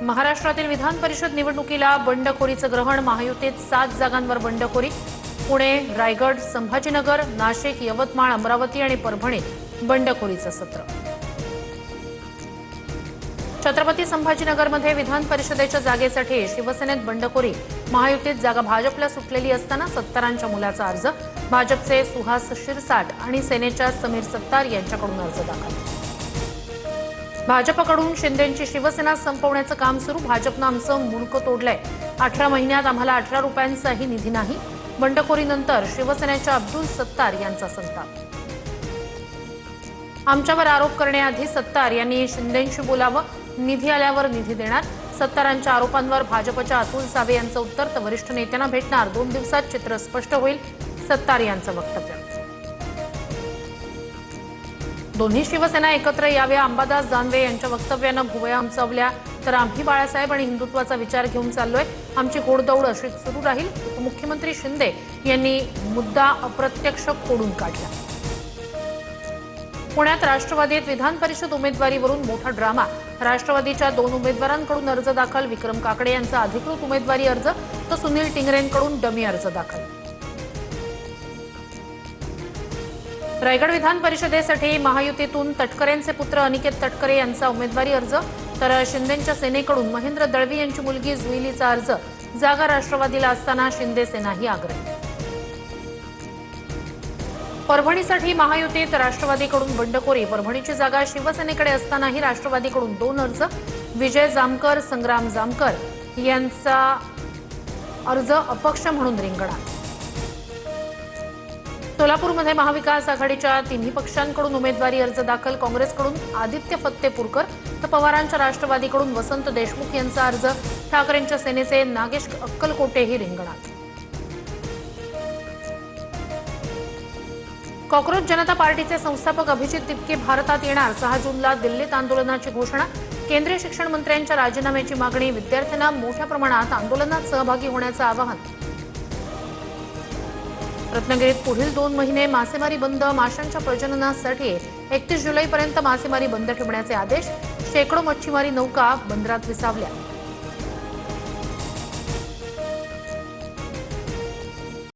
महाराष्ट्रातील विधान परिषद निवडणुकीला बंडखोरीचं ग्रहण। महायुतीत 7 जागांवर बंडखोरी। पुणे, रायगड, संभाजीनगर, नाशिक, यवतमाळ, अमरावती आणि परभणीत बंडखोरीचं सत्र। छत्रपती संभाजीनगरमध्ये विधान परिषदेच्या जागेसाठी शिवसेनेत बंडखोरी। महायुतीत जागा भाजपला सुटलेली असताना सत्तारांच्या मुलाचा अर्ज। भाजपचे सुहास शिरसाट आणि सेनेच्या समीर सत्तार यांच्याकडून अर्ज दाखल। भाजपकडून शिंदेंची शिवसेना संपवण्याचं काम सुरू। भाजपनं आमचं मुंडकं तोडलंय। 18 महिन्यात आम्हाला 18 रुपयांचाही निधी नाही। बंडखोरीनंतर शिवसेनेच्या अब्दुल सत्तार यांचा संताप। आमच्यावर आरोप करण्याआधी सत्तार यांनी शिंदेंशी बोलावं, निधी आल्यावर निधी देणार। सत्तारांच्या आरोपांवर भाजपच्या अतुल सावे यांचं उत्तर, तर वरिष्ठ नेत्यांना भेटणार। 2 दिवसात चित्र स्पष्ट होईल, सत्तार यांचं वक्तव्य। दोन्ही शिवसेना एकत्र याव्या, अंबादास दानवे यांच्या वक्तव्यानं भुवया उंचावल्या। तर आम्ही बाळासाहेब आणि हिंदुत्वाचा विचार घेऊन चाललोय, आमची घोडदौड अशीच सुरू राहील। उपमुख्यमंत्री शिंदे यांनी मुद्दा अप्रत्यक्ष खोडून काढला। पुण्यात राष्ट्रवादीत विधान परिषद उमेदवारीवरून मोठा ड्रामा। राष्ट्रवादीच्या 2 उमेदवारांकडून अर्ज दाखल। विक्रम काकडे यांचा अधिकृत उमेदवारी अर्ज, तर सुनील टिंगरेंकडून डमी अर्ज दाखल। रायगड विधान परिषदेसाठी महायुतीतून तटकरेंचे पुत्र अनिकेत तटकरे यांचा उमेदवारी अर्ज, तर शिंदेंच्या सेनेकडून महेंद्र दळवी यांची मुलगी जुईलीचा अर्ज। जागा राष्ट्रवादीला असताना शिंदे सेनाही आग्रही। परभणीसाठी महायुतीत राष्ट्रवादीकडून बंडखोरी। परभणीची जागा शिवसेनेकडे असतानाही राष्ट्रवादीकडून 2 अर्ज। विजय जामकर, संग्राम जामकर यांचा अर्ज अपक्ष म्हणून रिंगणात। सोलापूरमध्ये महाविकास आघाडीच्या 3 पक्षांकडून उमेदवारी अर्ज दाखल। काँग्रेसकडून आदित्य फत्तेपूरकर, तर पवारांच्या राष्ट्रवादीकडून वसंत देशमुख यांचा अर्ज। ठाकरेंच्या सेनेचे नागेश अक्कलकोटेही रिंगणात। कॉकरोच जनता पार्टीचे संस्थापक अभिजित तिपके भारतात येणार। 6 जूनला दिल्लीत आंदोलनाची घोषणा। केंद्रीय शिक्षण मंत्र्यांच्या राजीनाम्याची मागणी। विद्यार्थ्यांना मोठ्या प्रमाणात आंदोलनात सहभागी होण्याचं आवाहन। रत्नागिरीत पुढील 2 महिने मासेमारी बंद। माशांच्या प्रजननासाठी 31 जुलैपर्यंत मासेमारी बंद ठेवण्याचे आदेश। शेकडो मच्छीमारी नौका बंदरात विसावल्या।